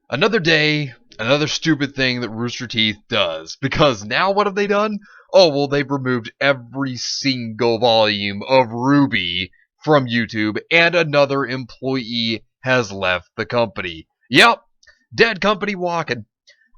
Another day, another stupid thing that Rooster Teeth does. Because now what have they done? Oh, well, they've removed every single volume of RWBY from YouTube, and another employee has left the company. Yep, dead company walking.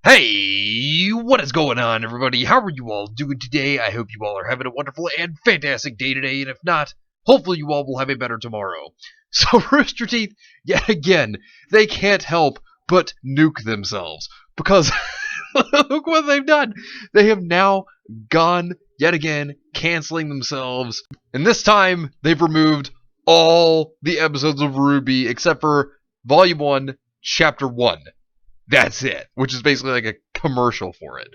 Hey, what is going on, everybody? How are you all doing today? I hope you all are having a wonderful and fantastic day today, and if not, hopefully you all will have a better tomorrow. So, Rooster Teeth, yet again, they can't help but nuke themselves, because look what they've done. They have now gone, yet again, canceling themselves, and this time, they've removed all the episodes of RWBY except for Volume 1, Chapter 1. That's it, which is basically like a commercial for it.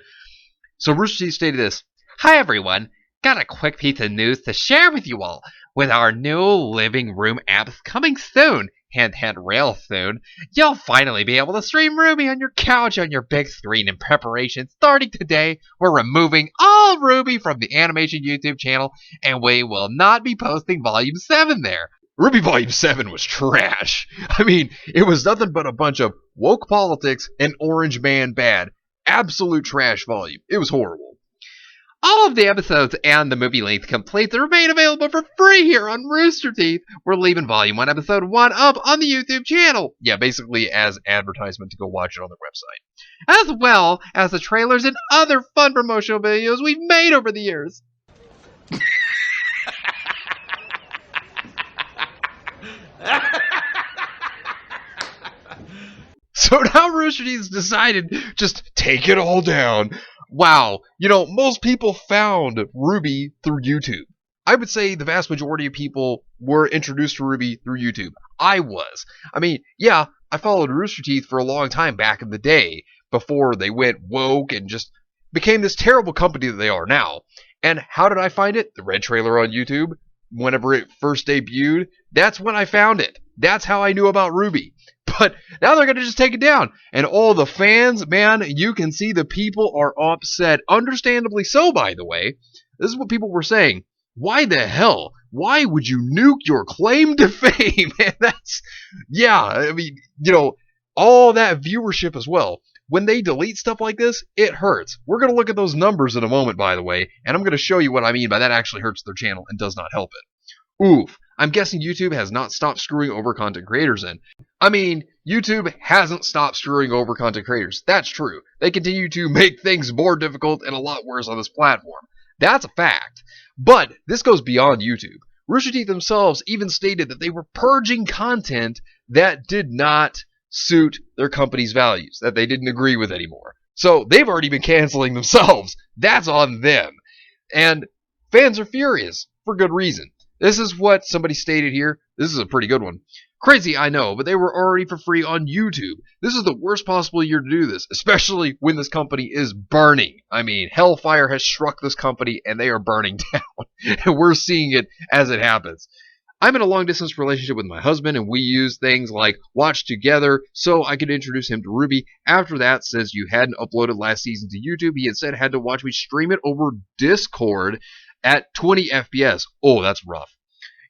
So Rooster Teeth stated this: "Hi everyone, got a quick piece of news to share with you all. With our new living room apps coming soon, hint hint real soon, you'll finally be able to stream RWBY on your couch on your big screen. In preparation, starting today, we're removing all RWBY from the animation YouTube channel, and we will not be posting Volume 7 there." RWBY Volume 7 was trash. I mean, it was nothing but a bunch of woke politics and Orange Man bad. Absolute trash volume. It was horrible. All of the episodes and the movie length completes remain available for free here on Rooster Teeth. We're leaving Volume 1, Episode 1 up on the YouTube channel. Yeah, basically as advertisement to go watch it on their website. As well as the trailers and other fun promotional videos we've made over the years. So now Rooster Teeth's decided just take it all down. Wow, most people found RWBY through YouTube. I would say the vast majority of people were introduced to RWBY through YouTube. I was. I mean, yeah, I followed Rooster Teeth for a long time back in the day before they went woke and just became this terrible company that they are now. And how did I find it? The red trailer on YouTube. Whenever it first debuted, that's when I found it. That's how I knew about RWBY. But now they're going to just take it down. And all the fans, man, you can see the people are upset. Understandably so, by the way. This is what people were saying. Why the hell? Why would you nuke your claim to fame? And that's, yeah, I mean, all that viewership as well. When they delete stuff like this, it hurts. We're going to look at those numbers in a moment, by the way, and I'm going to show you what I mean by that actually hurts their channel and does not help it. Oof. I'm guessing YouTube has not stopped screwing over content creators then. I mean, YouTube hasn't stopped screwing over content creators. That's true. They continue to make things more difficult and a lot worse on this platform. That's a fact. But this goes beyond YouTube. Rooster Teeth themselves even stated that they were purging content that did not suit their company's values, that they didn't agree with anymore. So they've already been canceling themselves. That's on them. And fans are furious for good reason. This is what somebody stated here. This is a pretty good one. Crazy, I know, but they were already for free on YouTube. This is the worst possible year to do this, especially when this company is burning. I mean, hellfire has struck this company and they are burning down. And we're seeing it as it happens. I'm in a long-distance relationship with my husband, and we use things like Watch Together so I could introduce him to RWBY. After that, since you hadn't uploaded last season to YouTube, he instead had to watch me stream it over Discord at 20 FPS. Oh, that's rough.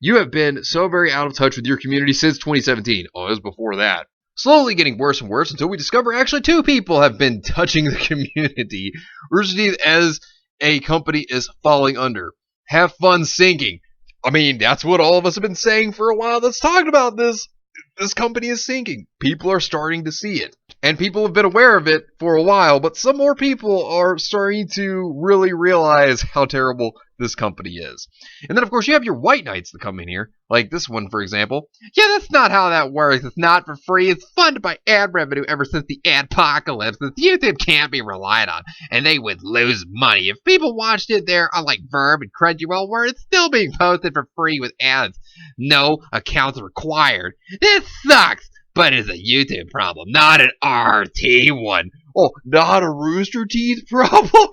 You have been so very out of touch with your community since 2017. Oh, it was before that. Slowly getting worse and worse until we discover actually 2 people have been touching the community. Rooster Teeth as a company is falling under. Have fun sinking. I mean, that's what all of us have been saying for a while that's talked about this. This company is sinking. People are starting to see it. And people have been aware of it for a while, but some more people are starting to really realize how terrible this company is. And then, of course, you have your white knights that come in here, like this one, for example. Yeah, that's not how that works. It's not for free. It's funded by ad revenue ever since the adpocalypse. YouTube can't be relied on, and they would lose money. If people watched it there, unlike Verb and Crunchyroll, where it's still being posted for free with ads. No accounts required. This sucks, but it's a YouTube problem, not an RT one. Oh, not a Rooster Teeth problem?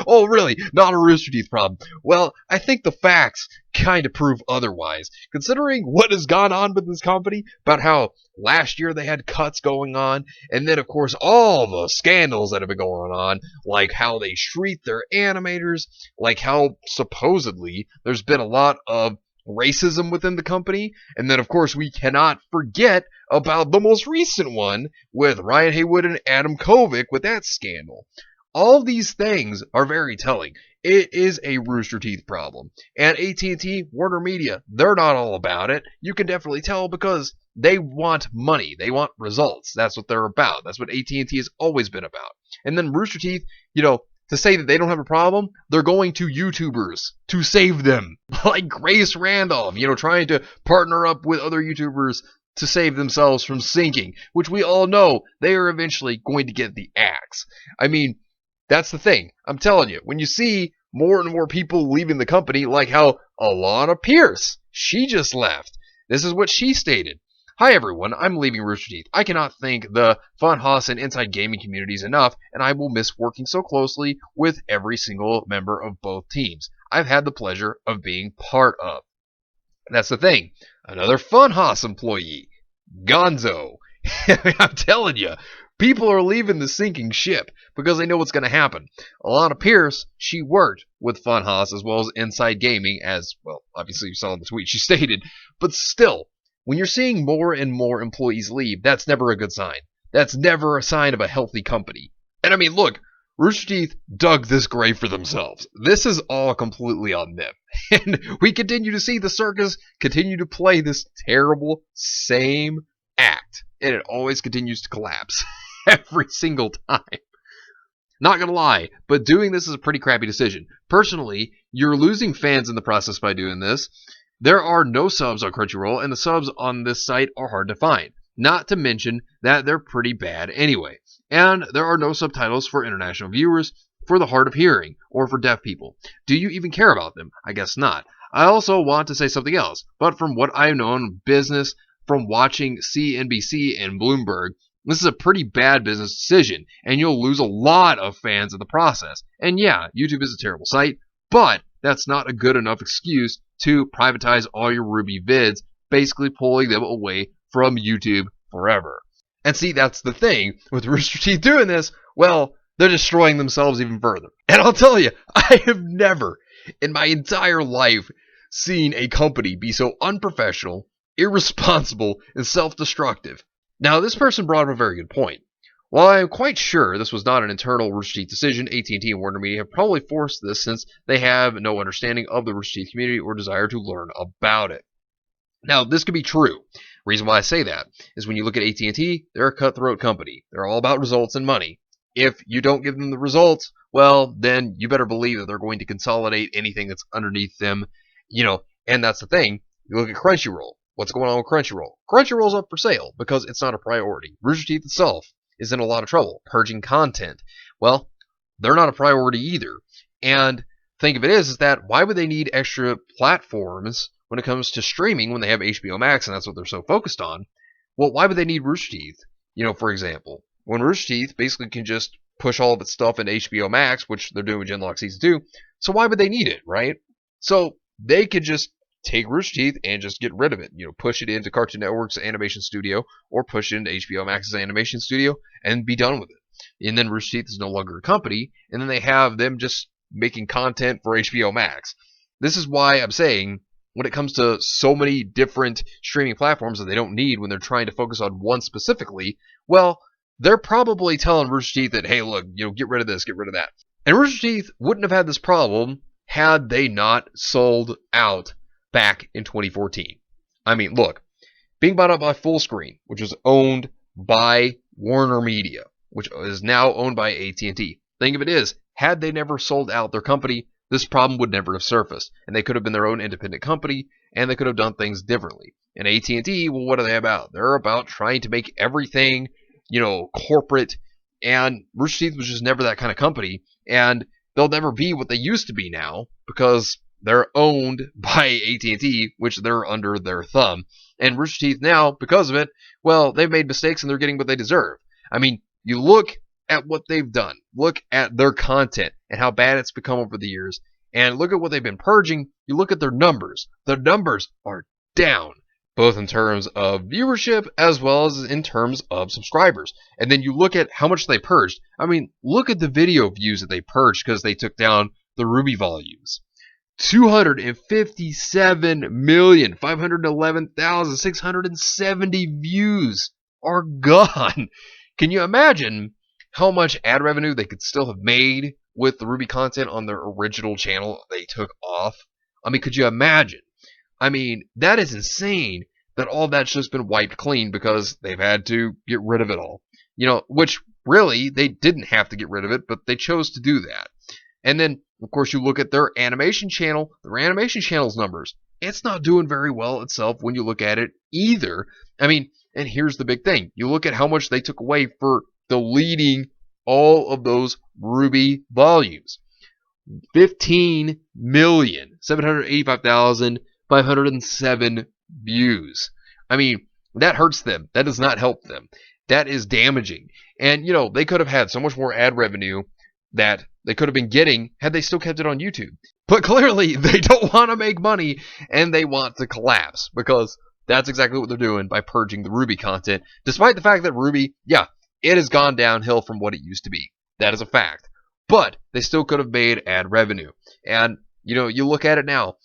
Oh, really? Not a Rooster Teeth problem. Well, I think the facts kind of prove otherwise. Considering what has gone on with this company, about how last year they had cuts going on, and then, of course, all the scandals that have been going on, like how they treat their animators, like how supposedly there's been a lot of racism within the company, and then of course we cannot forget about the most recent one with Ryan Haywood and Adam Kovic with that scandal. All these things are very telling. It is a Rooster Teeth problem. And AT&T, Warner Media, they're not all about it. You can definitely tell because they want money. They want results. That's what they're about. That's what AT&T has always been about. And then Rooster Teeth, to say that they don't have a problem, they're going to YouTubers to save them. Like Grace Randolph, trying to partner up with other YouTubers to save themselves from sinking, which we all know they are eventually going to get the axe. I mean, that's the thing. I'm telling you, when you see more and more people leaving the company, like how Alana Pierce, she just left. This is what she stated. Hi everyone, I'm leaving Rooster Teeth. I cannot thank the Funhouse and Inside Gaming communities enough, and I will miss working so closely with every single member of both teams I've had the pleasure of being part of. That's the thing. Another Funhouse employee, Gonzo. I'm telling you, people are leaving the sinking ship because they know what's going to happen. Alana Pierce, she worked with Funhouse as well as Inside Gaming, as, well, obviously you saw in the tweet she stated, but still, when you're seeing more and more employees leave, that's never a good sign. That's never a sign of a healthy company. And I mean, look, Rooster Teeth dug this grave for themselves. This is all completely on them. And we continue to see the circus continue to play this terrible same act. And it always continues to collapse. Every single time. Not gonna lie, but doing this is a pretty crappy decision. Personally, you're losing fans in the process by doing this. There are no subs on Crunchyroll, and the subs on this site are hard to find. Not to mention that they're pretty bad anyway. And there are no subtitles for international viewers, for the hard of hearing, or for deaf people. Do you even care about them? I guess not. I also want to say something else, but from what I know in business, from watching CNBC and Bloomberg, this is a pretty bad business decision, and you'll lose a lot of fans in the process. And yeah, YouTube is a terrible site, but that's not a good enough excuse to privatize all your RWBY vids, basically pulling them away from YouTube forever. And see, that's the thing with Rooster Teeth doing this. Well, they're destroying themselves even further. And I'll tell you, I have never in my entire life seen a company be so unprofessional, irresponsible, and self-destructive. Now, this person brought up a very good point. While I am quite sure this was not an internal Rooster Teeth decision, AT&T and Warner Media have probably forced this since they have no understanding of the Rooster Teeth community or desire to learn about it. Now, this could be true. Reason why I say that is when you look at AT&T, they're a cutthroat company. They're all about results and money. If you don't give them the results, well, then you better believe that they're going to consolidate anything that's underneath them, and that's the thing. You look at Crunchyroll. What's going on with Crunchyroll? Crunchyroll's up for sale because it's not a priority. Rooster Teeth itself is in a lot of trouble purging content. Well, they're not a priority either. And think of it is that why would they need extra platforms when it comes to streaming when they have HBO Max and that's what they're so focused on? Well, why would they need Rooster Teeth? For example, when Rooster Teeth basically can just push all of its stuff in HBO Max, which they're doing with Genlock Season 2, so why would they need it, right? So they could just take Rooster Teeth and just get rid of it. Push it into Cartoon Network's animation studio or push it into HBO Max's animation studio and be done with it. And then Rooster Teeth is no longer a company, and then they have them just making content for HBO Max. This is why I'm saying when it comes to so many different streaming platforms that they don't need when they're trying to focus on one specifically, well, they're probably telling Rooster Teeth that, hey, look, get rid of this, get rid of that. And Rooster Teeth wouldn't have had this problem had they not sold out back in 2014. I mean, look, being bought up by Fullscreen, which was owned by Warner Media, which is now owned by AT&T. Thing of it is, had they never sold out their company, this problem would never have surfaced, and they could have been their own independent company, and they could have done things differently. And AT&T, well, what are they about? They're about trying to make everything, corporate, and Rooster Teeth was just never that kind of company, and they'll never be what they used to be now, because they're owned by AT&T, which they're under their thumb. And Rooster Teeth now, because of it, well, they've made mistakes and they're getting what they deserve. I mean, you look at what they've done. Look at their content and how bad it's become over the years. And look at what they've been purging. You look at their numbers. The numbers are down, both in terms of viewership as well as in terms of subscribers. And then you look at how much they purged. I mean, look at the video views that they purged because they took down the RWBY volumes. 257,511,670 views are gone. Can you imagine how much ad revenue they could still have made with the RWBY content on their original channel they took off? I mean, could you imagine? I mean, that is insane that all that's just been wiped clean because they've had to get rid of it all. You know, which really, they didn't have to get rid of it, but they chose to do that. And then, of course, you look at their animation channel, their animation channel's numbers. It's not doing very well itself when you look at it either. I mean, and here's the big thing. You look at how much they took away for deleting all of those RWBY volumes. 15,785,507 views. I mean, that hurts them. That does not help them. That is damaging. And, you know, they could have had so much more ad revenue that they could have been getting had they still kept it on YouTube. But clearly, they don't want to make money, and they want to collapse, because that's exactly what they're doing by purging the RWBY content, despite the fact that RWBY, yeah, it has gone downhill from what it used to be. That is a fact. But they still could have made ad revenue. And, you know, you look at it now,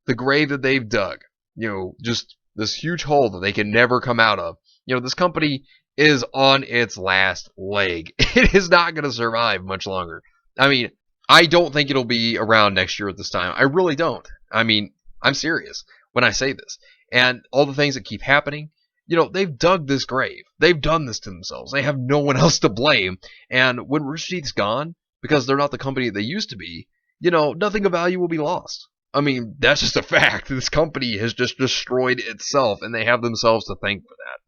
the grave that they've dug, you know, just this huge hole that they can never come out of. You know, this company is on its last leg. It is not going to survive much longer. I mean, I don't think it'll be around next year at this time. I really don't. I mean, I'm serious when I say this. And all the things that keep happening, you know, they've dug this grave. They've done this to themselves. They have no one else to blame. And when Rooster Teeth's gone, because they're not the company they used to be, you know, nothing of value will be lost. I mean, that's just a fact. This company has just destroyed itself, and they have themselves to thank for that.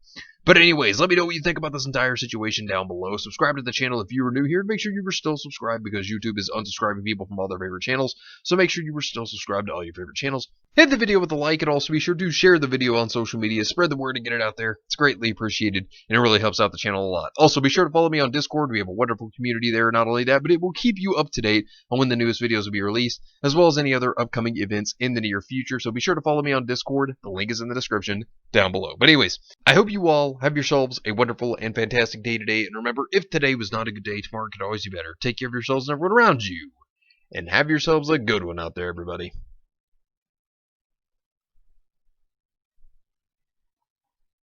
But anyways, let me know what you think about this entire situation down below. Subscribe to the channel if you are new here. Make sure you were still subscribed, because YouTube is unsubscribing people from all their favorite channels. So make sure you were still subscribed to all your favorite channels. Hit the video with a like, and also be sure to share the video on social media. Spread the word and get it out there. It's greatly appreciated, and it really helps out the channel a lot. Also, be sure to follow me on Discord. We have a wonderful community there. Not only that, but it will keep you up to date on when the newest videos will be released, as well as any other upcoming events in the near future. So be sure to follow me on Discord. The link is in the description down below. But anyways, I hope you all have yourselves a wonderful and fantastic day today. And remember, if today was not a good day, tomorrow could always be better. Take care of yourselves and everyone around you. And have yourselves a good one out there, everybody.